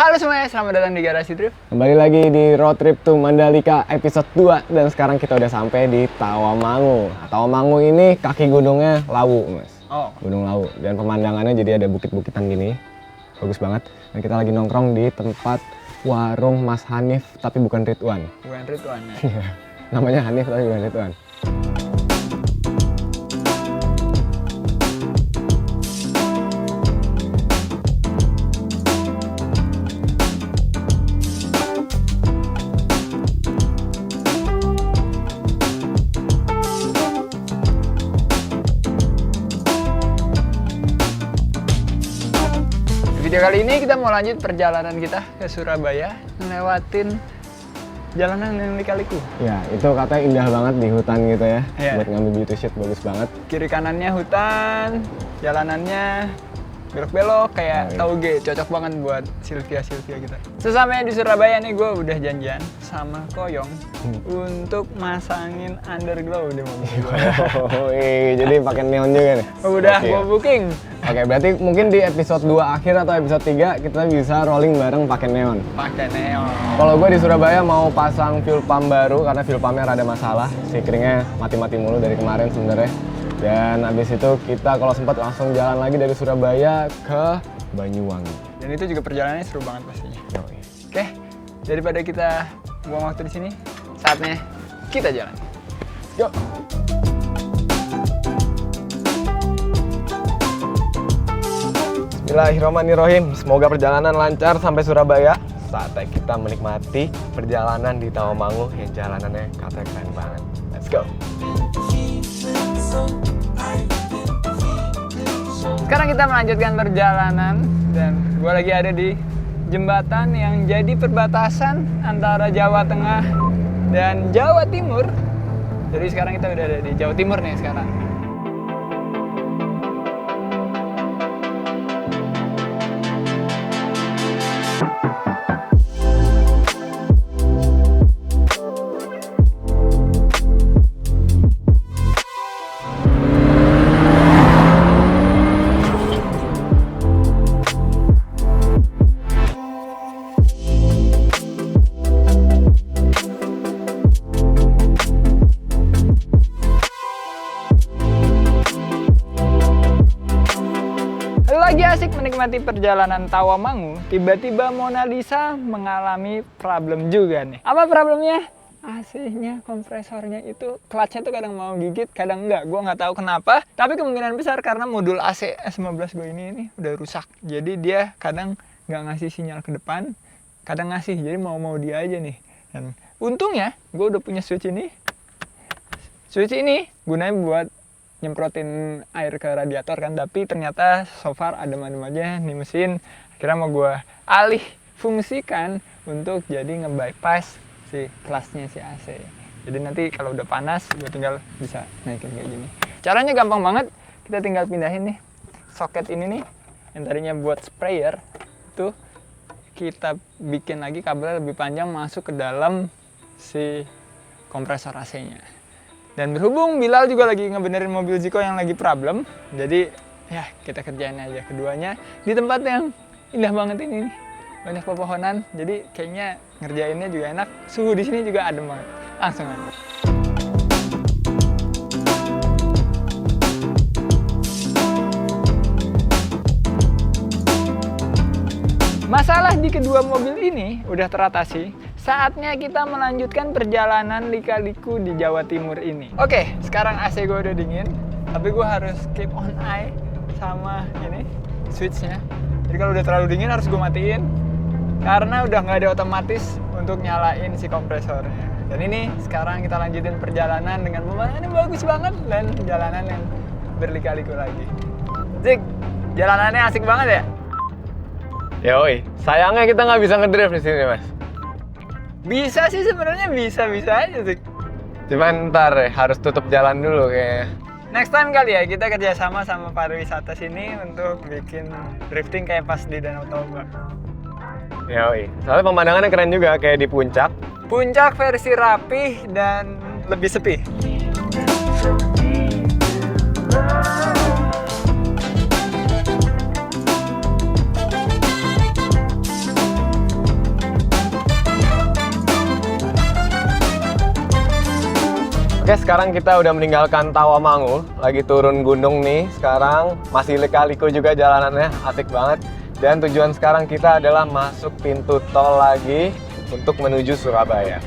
Halo semuanya, selamat datang di Garasi Trip. Kembali lagi di Road Trip to Mandalika episode 2. Dan sekarang kita udah sampai di Tawamangu. Tawamangu ini kaki gunungnya Lawu, Mas. Oh. Gunung Lawu. Dan pemandangannya jadi ada bukit-bukitan gini. Bagus banget. Dan kita lagi nongkrong di tempat warung Mas Hanif, tapi bukan Ridwan. Bukan Ridwan ya? Namanya Hanif tapi bukan Ridwan. Video kali ini kita mau lanjut perjalanan kita ke Surabaya, ngelewatin jalanan yang lika-liku. Ya, itu katanya indah banget di hutan gitu ya. Iya. Buat ngambil beauty shoot bagus banget. Kiri kanannya hutan, jalanannya belok-belok kayak tauge, cocok banget buat Sylvia kita. Sesamanya di Surabaya nih gue udah janjian sama Koyong untuk masangin underglow di mobil gue. Oh, jadi pakai neon juga nih. Udah Oke. gue booking. Oke, berarti mungkin di episode 2 akhir atau episode 3 kita bisa rolling bareng pakai neon. Pakai neon. Kalau gue di Surabaya mau pasang fuel pump baru karena fuel pumpnya rada masalah. Stikernya mati-mati mulu dari kemarin sebenarnya. Dan abis itu kita kalau sempat langsung jalan lagi dari Surabaya ke Banyuwangi. Dan itu juga perjalanannya seru banget pastinya. Yoi. Oke, daripada kita buang waktu di sini, saatnya kita jalan. Yuk. Bismillahirrahmanirrahim. Semoga perjalanan lancar sampai Surabaya. Saatnya kita menikmati perjalanan di Tawamangu yang jalanannya katanya keren banget. Let's go. Sekarang kita melanjutkan perjalanan dan gue lagi ada di jembatan yang jadi perbatasan antara Jawa Tengah dan Jawa Timur. Jadi sekarang kita udah ada di Jawa Timur nih sekarang. Lagi asik menikmati perjalanan Tawamangu, tiba-tiba Mona Lisa mengalami problem juga nih. Apa problemnya? AC-nya, kompresornya itu, clutch-nya tuh kadang mau gigit, kadang enggak. Gue nggak tahu kenapa, tapi kemungkinan besar karena modul AC S15 gue ini udah rusak. Jadi dia kadang nggak ngasih sinyal ke depan, kadang ngasih, jadi mau dia aja nih. Dan untungnya, gue udah punya switch ini. Switch ini gunanya buat nyemprotin air ke radiator kan, tapi ternyata so far adem-adem aja nih mesin. Akhirnya mau gue alih fungsikan untuk jadi nge-bypass si kelasnya si AC. Jadi nanti kalau udah panas gue tinggal bisa naikin kayak gini. Caranya gampang banget, kita tinggal pindahin nih soket ini nih yang tadinya buat sprayer, tuh kita bikin lagi kabel lebih panjang masuk ke dalam si kompresor AC-nya. Dan berhubung Bilal juga lagi ngebenerin mobil Ziko yang lagi problem, jadi ya kita kerjain aja keduanya di tempat yang indah banget ini nih. Banyak pepohonan, jadi kayaknya ngerjainnya juga enak. Suhu di sini juga adem banget. Langsung aja. Masalah di kedua mobil ini udah teratasi. Saatnya kita melanjutkan perjalanan lika-liku di Jawa Timur ini. Oke, sekarang AC gue udah dingin, tapi gue harus keep on eye sama ini switchnya. Jadi kalau udah terlalu dingin harus gue matiin, karena udah nggak ada otomatis untuk nyalain si kompresornya. Dan ini sekarang kita lanjutin perjalanan dengan pemandangan yang bagus banget dan jalanan yang berlika-liku lagi. Zik, jalanannya asik banget ya? Yoi, sayangnya kita nggak bisa ngedrive di sini, Mas. Bisa sih sebenarnya, bisa aja sih. Cuman ntar harus tutup jalan dulu kayaknya. Next time kali ya kita kerjasama sama pariwisata sini untuk bikin drifting kayak pas di Danau Toba. Yoi, soalnya pemandangannya keren juga kayak di puncak. Puncak versi rapih dan lebih sepi. Oke, sekarang kita udah meninggalkan Tawamangu, lagi turun gunung nih. Sekarang masih lika-liku juga jalanannya, asik banget. Dan tujuan sekarang kita adalah masuk pintu tol lagi untuk menuju Surabaya.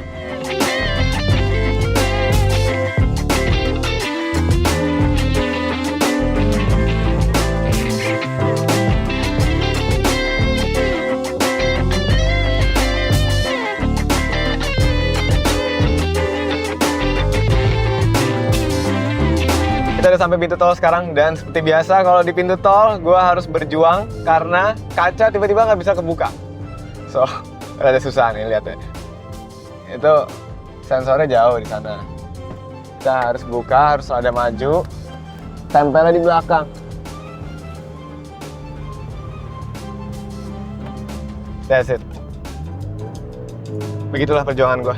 Kita udah sampai pintu tol sekarang, dan seperti biasa kalau di pintu tol gue harus berjuang karena kaca tiba-tiba nggak bisa kebuka. So, ada susah nih, lihat ya. Itu sensornya jauh di sana. Kita harus buka, harus ada maju, tempelnya di belakang. That's it. Begitulah perjuangan gue.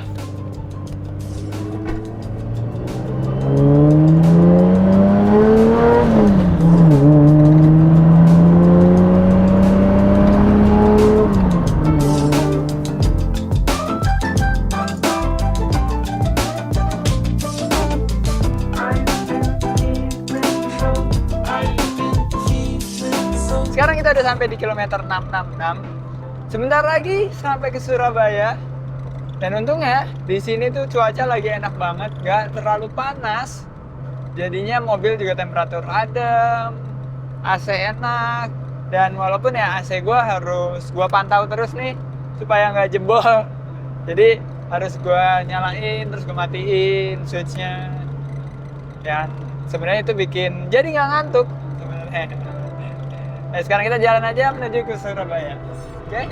Sekarang kita udah sampai di kilometer 666. Sebentar lagi sampai ke Surabaya. Dan untungnya di sini tuh cuaca lagi enak banget, nggak terlalu panas. Jadinya mobil juga temperatur adem, AC enak. Dan walaupun ya AC gue harus gue pantau terus nih supaya nggak jebol. Jadi harus gue nyalain terus gue matiin switchnya. Ya sebenarnya itu bikin jadi nggak ngantuk sebenarnya. Nah, sekarang kita jalan aja menuju ke Surabaya. Oke?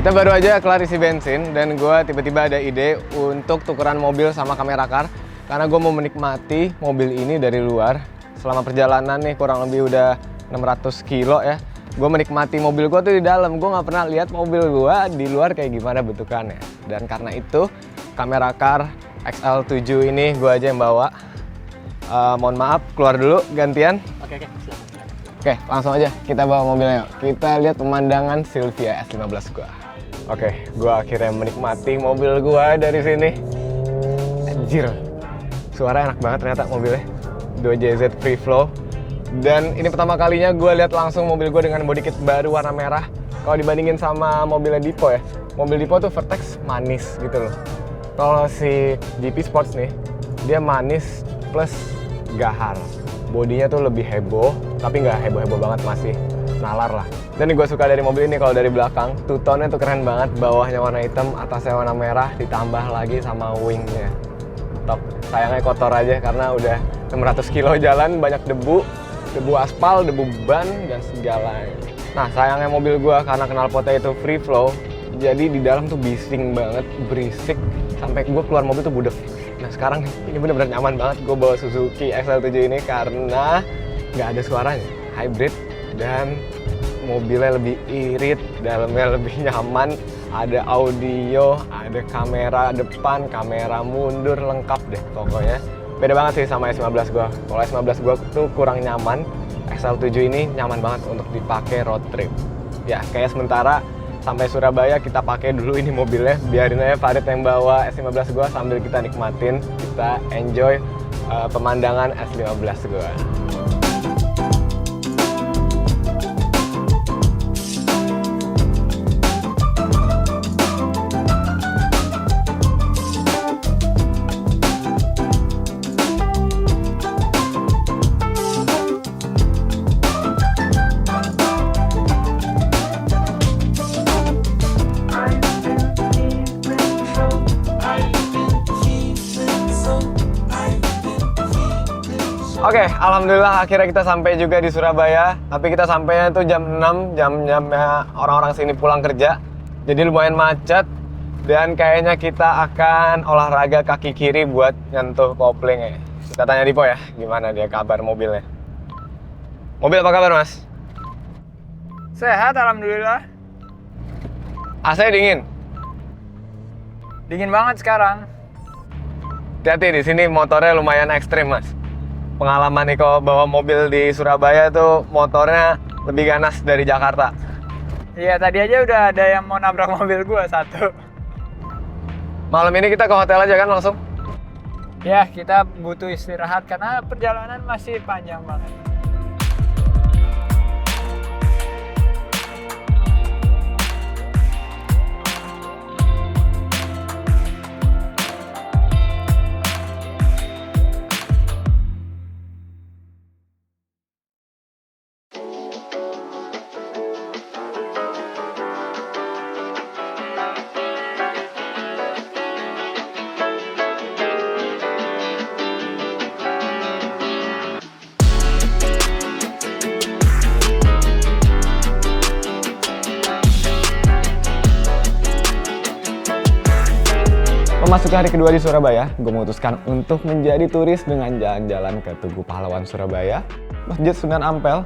Kita baru aja kelar isi bensin dan gue tiba-tiba ada ide untuk tukeran mobil sama kamera car karena gue mau menikmati mobil ini dari luar. Selama perjalanan nih kurang lebih udah 600 kilo ya, gue menikmati mobil gue tuh di dalam. Gue nggak pernah lihat mobil gue di luar kayak gimana bentukannya. Dan karena itu kamera car XL7 ini gue aja yang bawa. Mohon maaf, keluar dulu gantian. Oke, silakan. Oke, langsung aja kita bawa mobilnya yuk. Kita lihat pemandangan Silvia S15 gue. Oke, gue akhirnya menikmati mobil gue dari sini. Anjir, suara enak banget ternyata mobilnya. 2JZ Free Flow. Dan ini pertama kalinya gue lihat langsung mobil gue dengan body kit baru warna merah. Kalau dibandingin sama mobilnya Dipo ya, mobil Dipo tuh Vertex manis gitu loh. Kalau si GP Sports nih, dia manis plus gahar. Bodinya tuh lebih heboh, tapi nggak heboh-heboh banget, masih nalar lah. Dan gue suka dari mobil ini kalau dari belakang, two-tone-nya tuh keren banget. Bawahnya warna hitam, atasnya warna merah, ditambah lagi sama wingnya. Top. Sayangnya kotor aja karena udah 600 kilo jalan, banyak debu aspal, debu ban, dan segalanya. Nah sayangnya mobil gue karena knalpotnya itu free flow, jadi di dalam tuh bising banget, berisik, sampai gue keluar mobil tuh budek. Nah sekarang ini bener-bener nyaman banget gue bawa Suzuki XL7 ini karena nggak ada suaranya, hybrid, dan mobilnya lebih irit, dalamnya lebih nyaman, ada audio, ada kamera depan, kamera mundur, lengkap deh pokoknya. Beda banget sih sama S15 gua. Kalau S15 gua tuh kurang nyaman, XL7 ini nyaman banget untuk dipakai road trip. Ya, kayak sementara sampai Surabaya kita pakai dulu ini mobilnya, biarin aja Farid yang bawa S15 gua sambil kita nikmatin, kita enjoy pemandangan S15 gua. Oke, alhamdulillah akhirnya kita sampai juga di Surabaya. Tapi kita sampainya tuh jam 6, jam-jamnya orang-orang sini pulang kerja. Jadi lumayan macet. Dan kayaknya kita akan olahraga kaki kiri buat nyentuh kopling ya. Kita tanya Dipo ya, gimana dia kabar mobilnya. Mobil apa kabar, Mas? Sehat, alhamdulillah. AC dingin. Dingin banget sekarang. Hati-hati, di sini motornya lumayan ekstrim, Mas. Pengalaman Niko bawa mobil di Surabaya tuh motornya lebih ganas dari Jakarta. Iya, tadi aja udah ada yang mau nabrak mobil gua satu. Malam ini kita ke hotel aja kan langsung? Ya, kita butuh istirahat karena perjalanan masih panjang banget. Memasuki hari kedua di Surabaya, gue memutuskan untuk menjadi turis dengan jalan-jalan ke Tugu Pahlawan Surabaya, Masjid Sunan Ampel,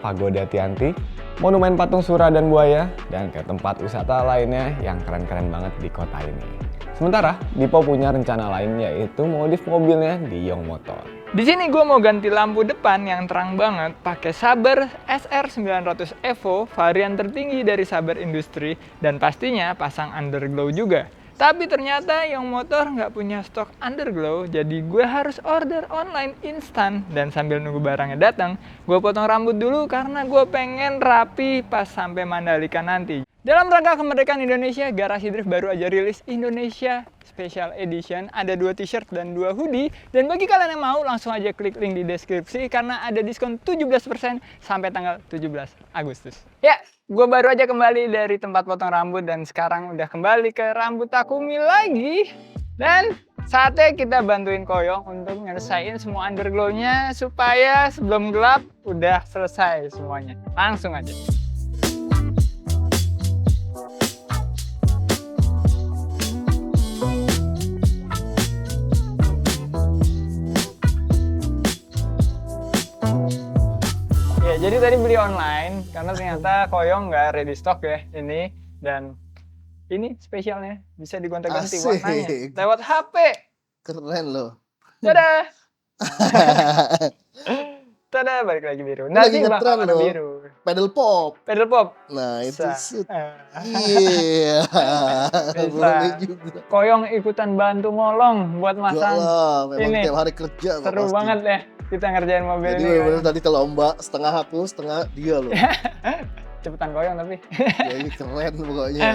Pagoda Tianti, Monumen Patung Sura dan Buaya, dan ke tempat wisata lainnya yang keren-keren banget di kota ini. Sementara, Dipo punya rencana lain yaitu modif mobilnya di Yong Motor. Di sini gue mau ganti lampu depan yang terang banget pakai Saber SR900 Evo, varian tertinggi dari Saber Industri, dan pastinya pasang underglow juga. Tapi ternyata Yong Motor nggak punya stok underglow, jadi gue harus order online instan. Dan sambil nunggu barangnya datang, gue potong rambut dulu karena gue pengen rapi pas sampai Mandalika nanti. Dalam rangka kemerdekaan Indonesia, Garasi Drift baru aja rilis Indonesia Special Edition. Ada 2 t-shirt dan 2 hoodie. Dan bagi kalian yang mau, langsung aja klik link di deskripsi karena ada diskon 17% sampai tanggal 17 Agustus. Ya, gue baru aja kembali dari tempat potong rambut dan sekarang udah kembali ke rambut Takumi lagi. Dan saatnya kita bantuin Koyong untuk nyelesain semua underglow-nya supaya sebelum gelap udah selesai semuanya. Langsung aja. Ya, jadi tadi beli online karena ternyata Koyong nggak ready stock ya ini, dan ini spesialnya bisa digonta-ganti warnanya lewat HP. Keren loh. Dadah. Dadah, balik lagi biru. Nanti lagi bakal ngetren warna loh. biru. Pedal pop. Pedal pop. Nah itu Bisa. iya. Bisa. Boleh juga. Koyong ikutan bantu ngolong buat Enggak masang. lah, memang Ini. tiap hari kerja. Pak, Seru pasti. banget ya kita ngerjain mobil Jadi ini. bener-bener tadi telomba, setengah aku, setengah dia loh. Cepetan Koyong tapi. Jadi keren pokoknya.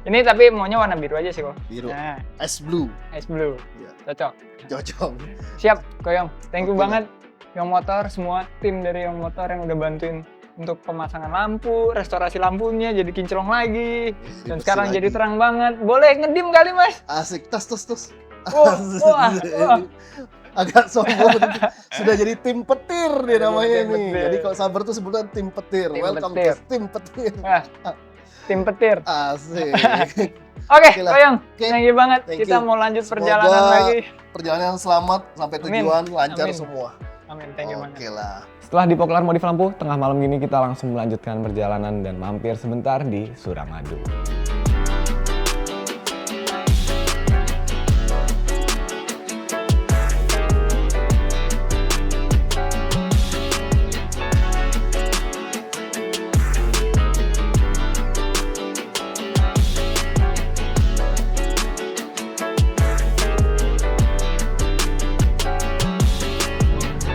Ini tapi maunya warna biru aja sih kok. Biru. Nah, Ice blue. ice blue. Iya. Cocok. Cocok. Siap, Koyong. Thank you Oke. banget Yong Motor, semua tim dari Yong Motor yang udah bantuin untuk pemasangan lampu, restorasi lampunya jadi kinclong lagi. Dan Dibersih sekarang lagi. jadi terang banget. Boleh ngedim kali, Mas? Asik, tas. Wah, wah. Agak sombong. Sudah jadi tim petir dia namanya Tim nih. petir. Jadi kalau Sabar tuh sebutan tim petir. Tim Welcome petir. to tim petir. Wah, tim petir. Asik. Oke, Oke lah. Koyong. Oke. Thank you banget. Thank Kita you. mau lanjut Semoga perjalanan lagi. Perjalanan selamat sampai Amin. tujuan, lancar Amin. semua. Amin, thank you Oke banget. lah. Setelah Dipo kelar modif lampu, tengah malam gini kita langsung melanjutkan perjalanan dan mampir sebentar di Suramadu.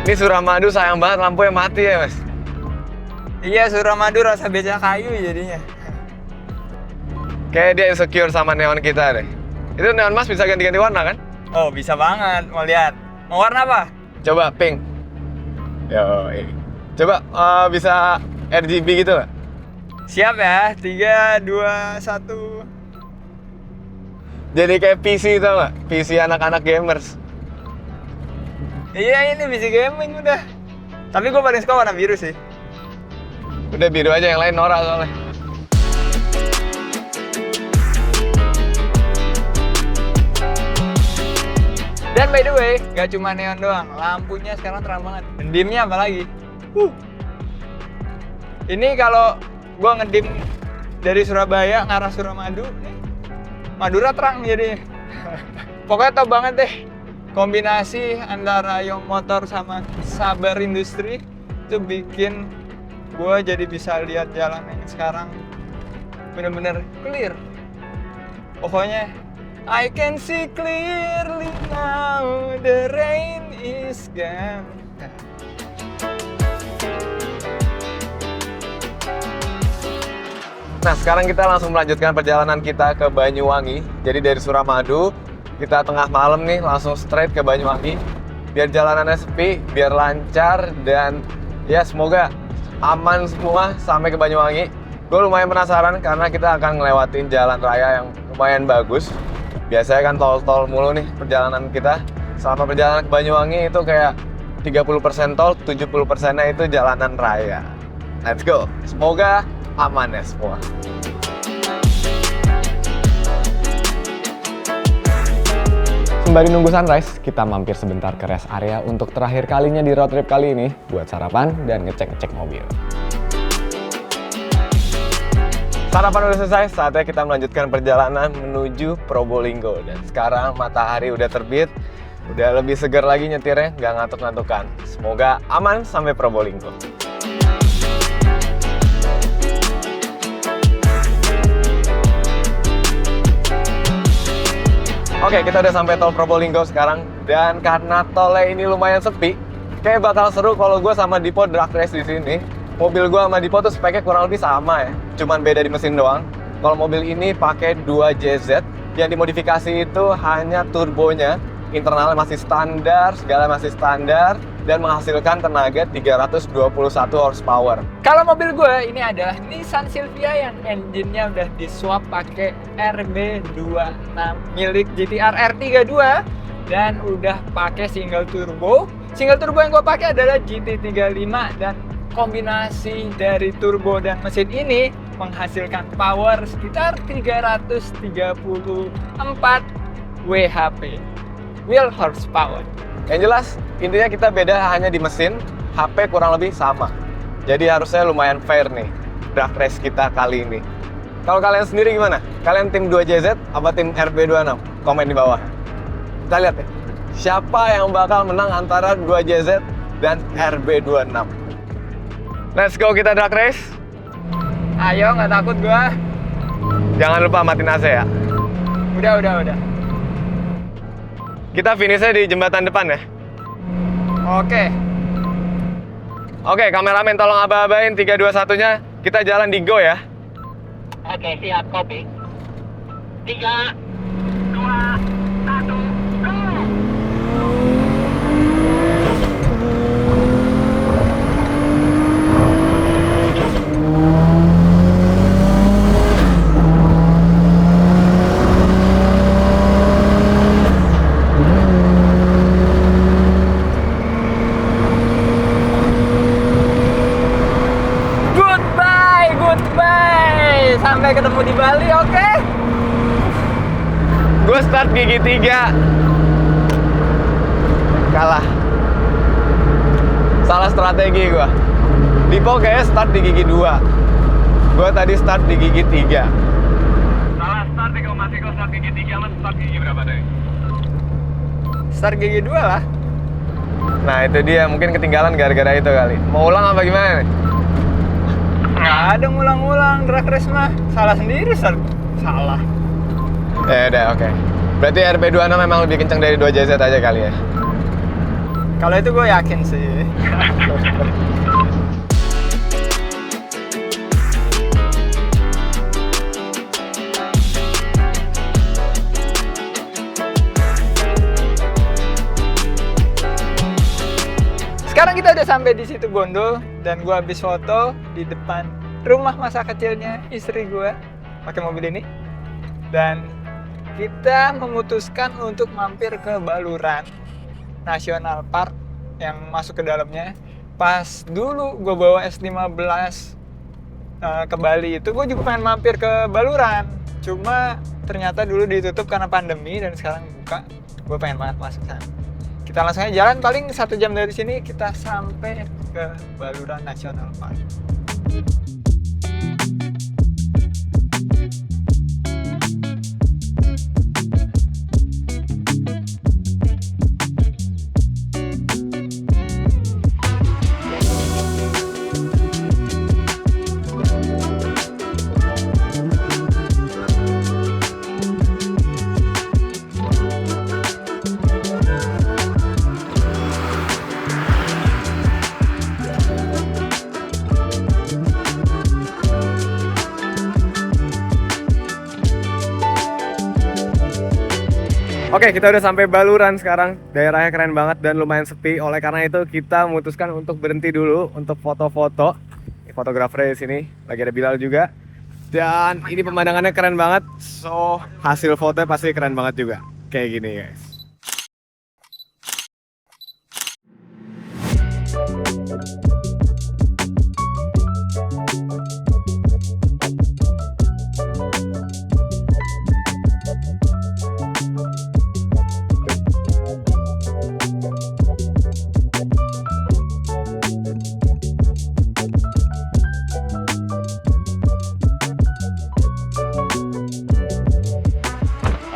Ini Suramadu sayang banget lampunya mati ya, Mas. Iya, Suramadu rasa beca kayu jadinya. Kayak dia insecure sama neon kita deh. Itu neon Mas bisa ganti-ganti warna kan? Oh, bisa banget. Mau lihat. Mau warna apa? Coba pink. Yo, coba bisa RGB gitu nggak? Siap ya. 3, 2, 1. Jadi kayak PC tau nggak? PC anak-anak gamers. Iya, ini PC gaming udah. Tapi gue paling suka warna biru sih. Udah biru aja, yang lain norak soalnya. Dan by the way, gak cuma neon doang, lampunya sekarang terang banget. Dan dimnya apalagi. Ini kalau gue ngedim dari Surabaya ngarah Suramadu. Madura terang jadi. Pokoknya tau banget deh kombinasi antara Young Motor sama Sabar Industri itu bikin gue jadi bisa lihat jalan yang sekarang bener-bener clear. Pokoknya I can see clearly now the rain is gone. Nah, sekarang kita langsung melanjutkan perjalanan kita ke Banyuwangi. Jadi dari Suramadu, kita tengah malam nih langsung straight ke Banyuwangi. Biar jalanannya sepi, biar lancar, dan ya semoga aman semua sampai ke Banyuwangi. Gue lumayan penasaran karena kita akan ngelewatin jalan raya yang lumayan bagus. Biasanya kan tol-tol mulu nih perjalanan kita. Selama perjalanan ke Banyuwangi itu kayak 30% tol, 70%-nya itu jalanan raya. Let's go! Semoga aman ya semua. Sembari nunggu sunrise, kita mampir sebentar ke rest area untuk terakhir kalinya di road trip kali ini buat sarapan dan ngecek-ngecek mobil. Sarapan udah selesai, saatnya kita melanjutkan perjalanan menuju Probolinggo. Dan sekarang matahari udah terbit, udah lebih segar lagi nyetirnya, nggak ngantuk-ngantukan. Semoga aman sampai Probolinggo. Oke, kita udah sampai tol Probolinggo sekarang. Dan karena tolnya ini lumayan sepi, kayak bakal seru kalau gue sama Dipo drag race di sini. Mobil gue sama Dipo tuh speknya kurang lebih sama ya, cuman beda di mesin doang. Kalau mobil ini pakai 2JZ, yang dimodifikasi itu hanya turbonya, internalnya masih standar, segala masih standar, dan menghasilkan tenaga 321 horsepower. Kalau mobil gue ini adalah Nissan Silvia yang engine-nya udah diswap pakai RB26 milik GTR R32 dan udah pakai single turbo. Single turbo yang gue pakai adalah GT35 dan kombinasi dari turbo dan mesin ini menghasilkan power sekitar 334 WHP, wheel horsepower. Yang jelas, intinya kita beda hanya di mesin, HP kurang lebih sama. Jadi harusnya lumayan fair nih drag race kita kali ini. Kalau kalian sendiri gimana? Kalian tim 2JZ apa tim RB26? Komen di bawah. Kita lihat ya, siapa yang bakal menang antara 2JZ dan RB26. Let's go, kita drag race. Ayo, nggak takut gua. Jangan lupa matiin AC ya. Udah. Kita finishnya di jembatan depan ya. Oke, kameramen tolong aba-abain 3, 2, 1-nya. Kita jalan di go ya. Oke, siap, copy. 3, 2, 1, go! Goodbye. Sampai ketemu di Bali, oke? Gue start gigi 3. Kalah. Salah strategi gue. Dipo kayaknya start di gigi 2. Gue tadi start di gigi 3. Salah start nih, kalau masih kau start gigi 3, mas start gigi berapa tadi? Start gigi 2 lah. Nah itu dia, mungkin ketinggalan gara-gara itu kali. Mau ulang apa gimana nih? Nggak ada ngulang-ngulang drag race mah. Salah sendiri, salah. Ya udah, oke. Berarti RB26 memang lebih kencang dari 2JZ aja kali ya? Kalau itu gue yakin sih. Sekarang kita udah sampai di situ Bondo dan gue habis foto di depan rumah masa kecilnya istri gue pakai mobil ini. Dan kita memutuskan untuk mampir ke Baluran National Park yang masuk ke dalamnya. Pas dulu gue bawa S15 ke Bali itu gue juga pengen mampir ke Baluran. Cuma ternyata dulu ditutup karena pandemi dan sekarang buka. Gue pengen banget masuk sana. Kita langsung aja jalan, paling 1 jam dari sini kita sampai ke Baluran National Park. Oke, kita udah sampai Baluran sekarang. Daerahnya keren banget dan lumayan sepi. Oleh karena itu kita memutuskan untuk berhenti dulu untuk foto-foto. Fotografernya di sini, lagi ada Bilal juga. Dan ini pemandangannya keren banget. So, hasil fotonya pasti keren banget juga. Kayak gini, guys.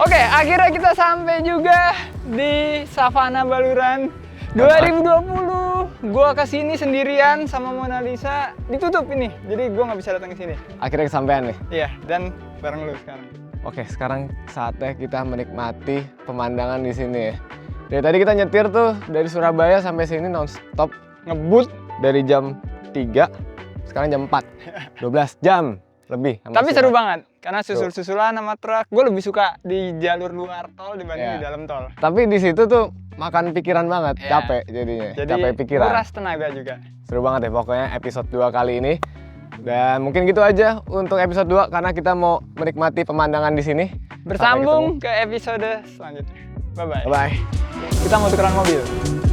Oke, akhirnya kita sampai juga di Savana Baluran 2020. Gua kesini sendirian sama Mona Lisa, ditutup ini, jadi gua nggak bisa datang ke sini. Akhirnya kesampean nih. Iya, dan bareng lu sekarang. Oke, sekarang saatnya kita menikmati pemandangan di sini ya. Dari tadi kita nyetir tuh dari Surabaya sampai sini nonstop Ngebut. dari jam 3, sekarang jam 4. 12 jam lebih. sama Tapi si seru Rat. banget, karena susul-susulan sama truk. Gue lebih suka di jalur luar tol dibanding Iya. di dalam tol. Tapi di situ tuh makan pikiran banget, Iya. capek jadinya. Jadi Capek pikiran. kuras tenaga juga. Seru banget ya pokoknya episode 2 kali ini. Dan mungkin gitu aja untuk episode 2 karena kita mau menikmati pemandangan di sini. Bersambung ke episode selanjutnya. Bye-bye. Bye bye. Kita mau tukeran mobil.